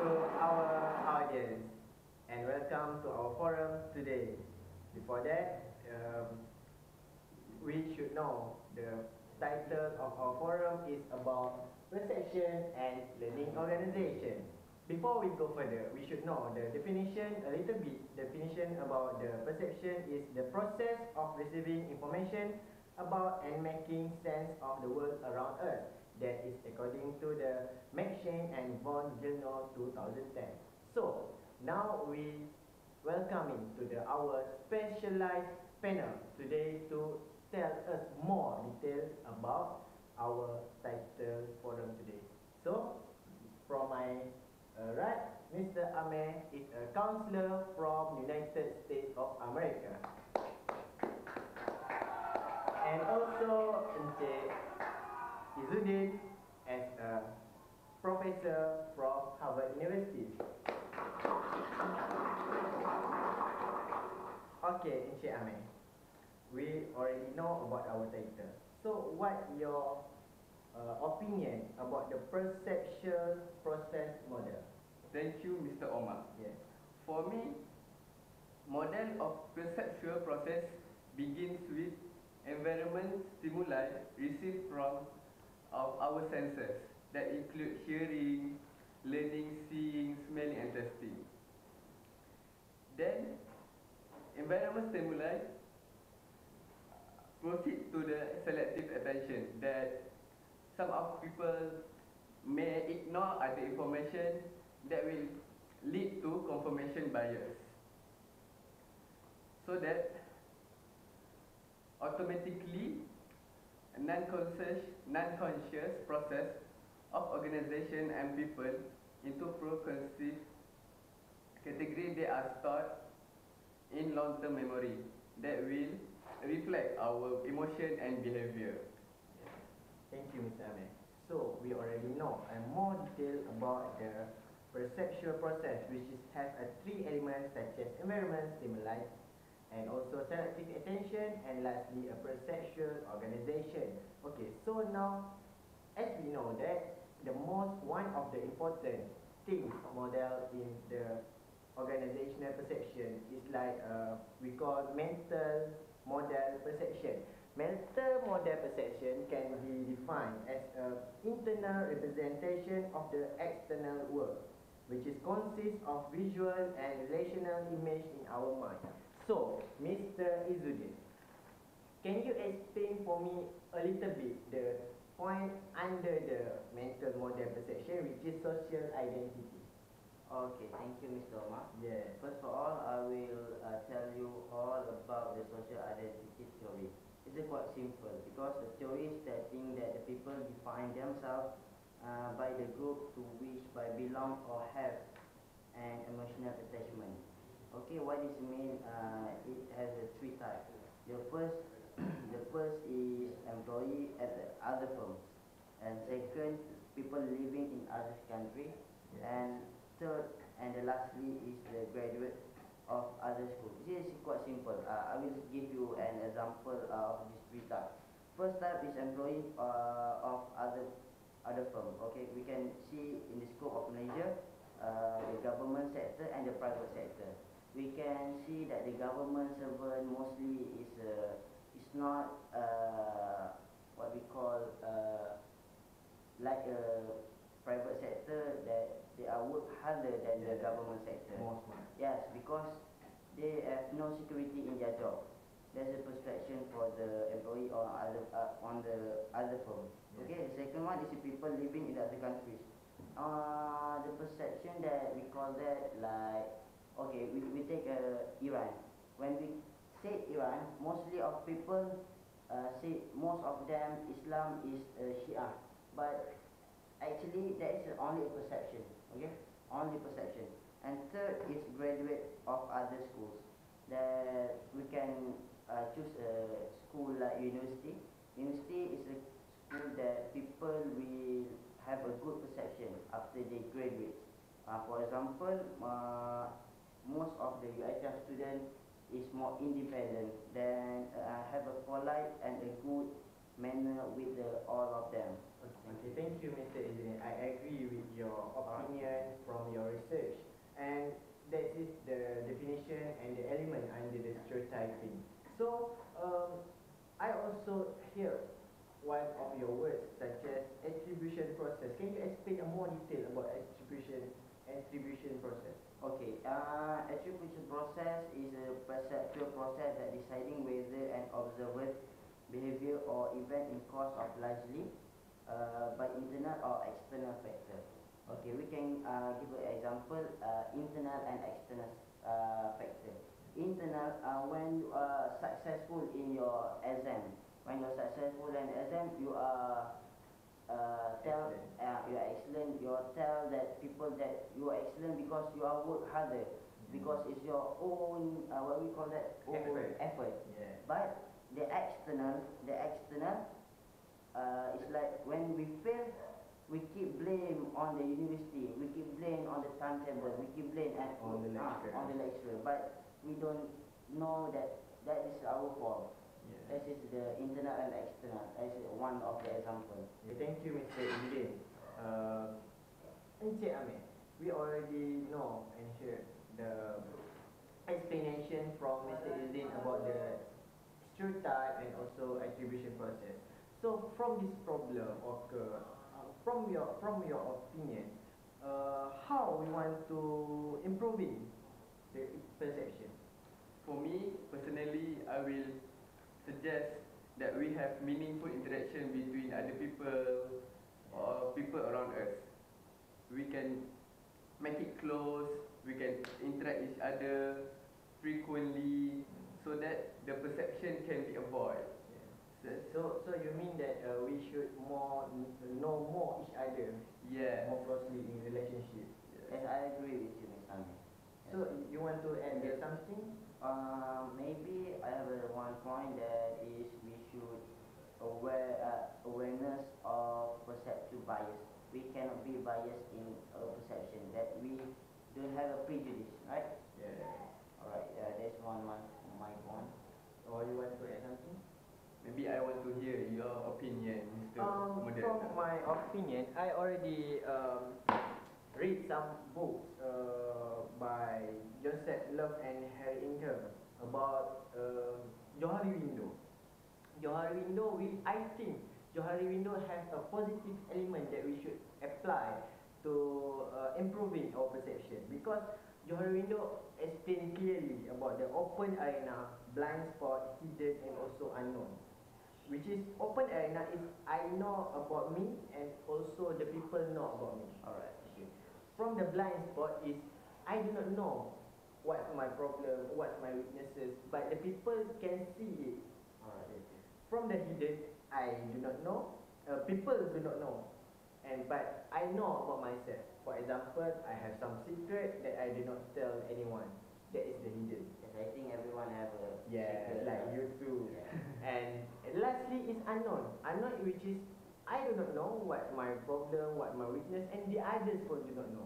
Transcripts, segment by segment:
to our audience and welcome to our forum today. Before that, we should know the title of our forum is about perception and learning organization. Before we go further, we should know the definition a little bit. Definition about the perception is the process of receiving information about and making sense of the world around us. That is according to the McShane and Vaughan Journal 2010. So, now we welcoming to our specialized panel today to tell us more details about our title forum today. So, from my right, Mr. Ameh is a counselor from United States of America. And also Encik Izzuddin as a professor from Harvard University. Okay, Encik Ameh, we already know about our title. So, what your opinion about the perceptual process model? Thank you, Mr. Omar. Yes. For me, model of perceptual process begins with environment stimuli received from our senses that include hearing, learning, seeing, smelling, and tasting. Then, environment stimuli proceed to the selective attention that some of people may ignore other information that will lead to confirmation bias. So that automatically a non-conscious process of organization and people into preconceived category they are stored in long-term memory that will reflect our emotion and behavior. Thank you, Mr. Ameh. So, we already know more detail about the perceptual process, which has three elements such as environment, stimuli, and also selective attention, and lastly a perceptual organization. Okay, so now, as we know that one of the important things model in the organizational perception is like we call mental model perception. Mental model perception can be defined as an internal representation of the external world, which consists of visual and relational image in our mind. So, Mr. Izzuddin, can you explain for me a little bit the point under the mental model perception, which is social identity? Okay, thank you, Mr. Omar. Yes. First of all, I will tell you all about the social identity theory. It's quite simple because the theory is stating that the people define themselves by the group to which they belong or have an emotional attachment. Okay, what this means? It has three types. The first is employee at the other firm, and second, people living in other country, and third and lastly is the graduate of other schools. This is quite simple. I will give you an example of these three types. First type is employee of other firm. Okay, we can see in the scope of Malaysia, the government sector and the private sector. We can see that the government servant mostly is not what we call like a private sector that they are work harder than the government sector. Yes, because they have no security in their job. There's a perception for the employee or on the other firm. Okay, the second one is the people living in other countries. The perception that we call that like, okay, we take Iran. When we say Iran, mostly of people say most of them Islam is Shia, but actually that is only a perception. Okay, only perception. And third is graduate of other schools. That we can choose a school like university. University is a school that people will have a good perception after they graduate. For example, most of the Uitm student is more independent than have a polite and a good manner with all of them. Okay, thank you, Mr. Izzuddin. I agree with your opinion from your and that is the definition and the element under the stereotyping. So I also hear one of your words such as attribution process. Can you explain a more detail about attribution process? Okay, attribution process is a perceptual process that deciding whether an observed behavior or event is caused of largely by internal or external factor. Okay, we can give an example, internal and external factor. Internal, when you are successful in your exam, when you're successful in exam, you are you are excellent. You tell that people that you are excellent because you are work harder, because it's your own what we call that, own effort. Yeah. But the external is like when we fail, we keep blame on the university, we keep blame on the timetable, we keep blame on the lecturer, but we don't know that that is our fault. Yeah. That is the internal and external as one of the examples. Yeah, thank you, Mr. Udin. Encik Amir, we already know and heard the explanation from Mr. Udin about the stereotype and also attribution process. So from this problem occur, from your opinion, how we want to improving the perception? For me, personally, I will suggest that we have meaningful interaction between other people or people around us. We can make it close, we can interact each other frequently so that the perception can be avoided. So you mean that we should know more each other, Yeah. more closely in relationship. Yes, I agree with you, Ms. Ami. So you want to add something? Maybe I have one point that is we should awareness of perceptual bias. We cannot be biased in our perception, that we don't have a prejudice, right? Yeah. Alright, that's my point. Or you want to add something? Maybe I want to hear your opinion, Mr. Moderator. From my opinion, I already read some books by Joseph Love and Harry Ingham about Johari window. Johari window, I think Johari window has a positive element that we should apply to improving our perception, because Johari window explain clearly about the open arena, blind spot, hidden and also unknown. Which is open arena is I know about me and also the people know about me. Alright. Okay. From the blind spot is I do not know what's my problem, what's my weaknesses, but the people can see it. Alright. From the hidden, I do not know, people do not know, but I know about myself. For example, I have some secret that I do not tell anyone. That is the hidden. Yes, I think everyone have a Yeah, secret. like you too. Yeah. And lastly is unknown. Unknown, which is I do not know what my problem, what my weakness, and the others pun do not know.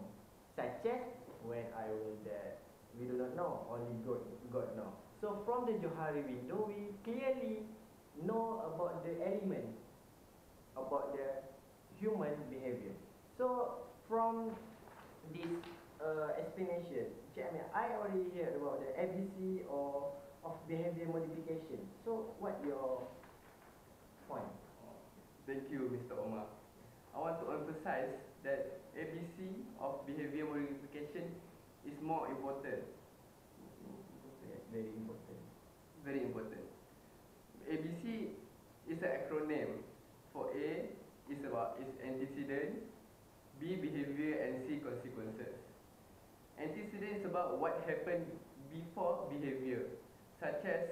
Such as when I will that we do not know, only God know. So from the Johari window, we clearly know about the element, about the human behavior. So from this explanation, I already heard about the ABC or of behavior modification. So what your point? Thank you, Mr. Omar. I want to emphasize that ABC of behavior modification is more important. Yes, very important. Very important. ABC is an acronym. For A is antecedent, B behavior and C consequences. Antecedent is about what happened before behavior, such as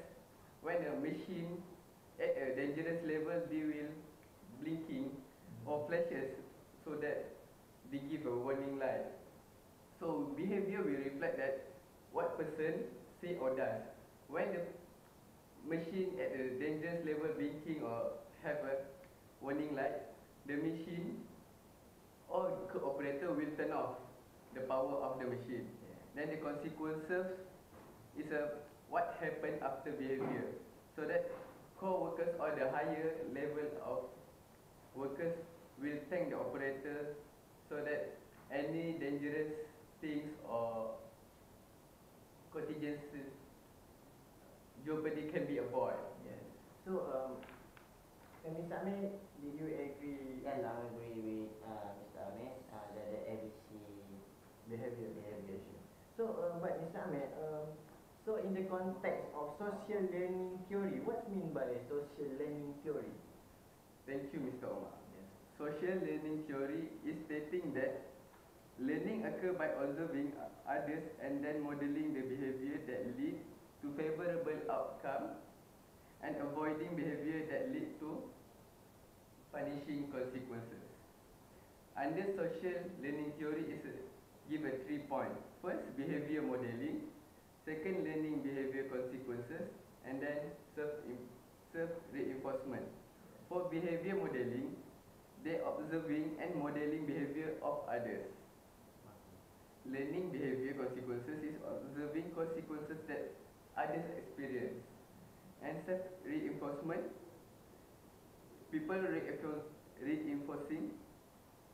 when a machine at a dangerous level they will blinking or flashes so that they give a warning light. So behavior will reflect that what person say or does. When the machine at a dangerous level blinking or have a warning light, the machine or operator will turn off the power of the machine. Then the consequences is what happened after behavior. So that co-workers or the higher level of workers will thank the operator so that any dangerous things or jeopardy can be avoided. Yes. So, Mr. Amir, did you agree? Yes, I agree with Mr. Ahmed that the ABC Behavior behavior. education. So, but Mr. Ahmed, so in the context of social learning theory, what's mean by social learning theory? Thank you, Mr. Omar. Yes. Social learning theory is stating that learning occurs by observing others and then modeling the behavior that lead to favorable outcome and avoiding behavior that lead to punishing consequences. Under social learning theory is given 3 points. First, behavior modeling. Second, learning behavior consequences. And then self-reinforcement. For behavior modeling, they observing and modeling behavior of others. Learning behavior consequences is observing consequences that others experience. And self-reinforcement, people reinforcing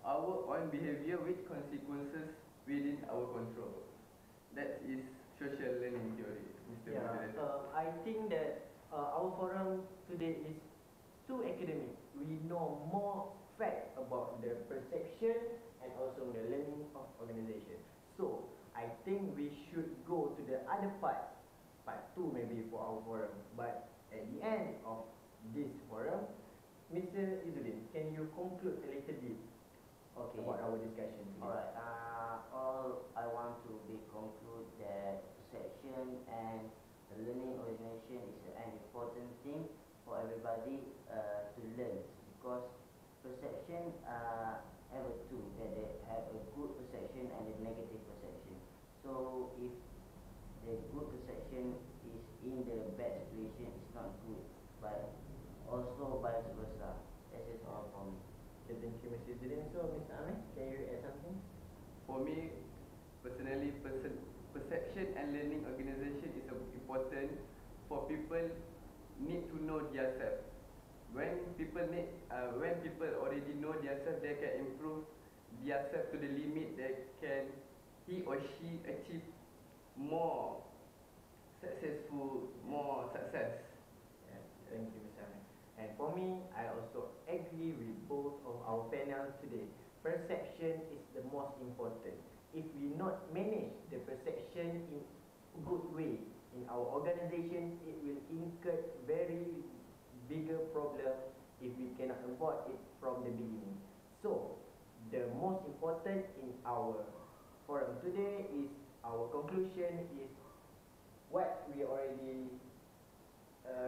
our own behavior with consequences within our control. That is social learning theory, Mr. Yeah, Moderator. I think that our forum today is too academic. We know more fact about the perception and also the learning of organization. So, I think we should go to the other part 2 maybe for our forum. But at the end of this forum, Mr. Izzuddin, can you conclude a little bit Okay. about our discussion today? Alright. All I want to be conclude that perception and learning organization is an important thing for everybody to learn, because perception have a two, that they have a good perception and a negative perception. So if the good perception is in the bad situation, it's not good, but also vice versa. That is all for me. Okay, thank you, Mr. Izzuddin. So, Mr. Amir, can you add something? For me, personally, perception and learning organization is important for people need to know themselves. When people already know themselves, they can improve themselves to the limit that can he or she achieve more success. Yes, thank you, Mr. Amir. And for me, I also agree with both of our panel today. Perception is the most important. If we not manage the perception in good way in our organization, it will incur very bigger problem if we cannot avoid it from the beginning. So, the most important in our forum today is our conclusion is what we already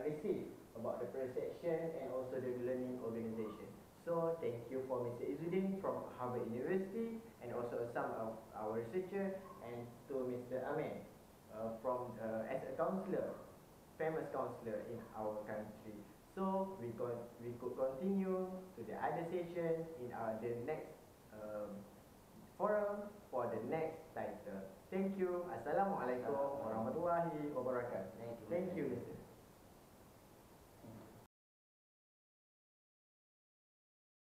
received about the perception and also the learning organization. So, thank you for Mr. Izzuddin from Harvard University and also some of our researcher, and to Mr. Ahmed from as a counselor, famous counselor in our country. So, we could continue to the other session in the next forum for the next title. Thank you. Assalamualaikum warahmatullahi wabarakatuh. Thank you. Thank you, Mr.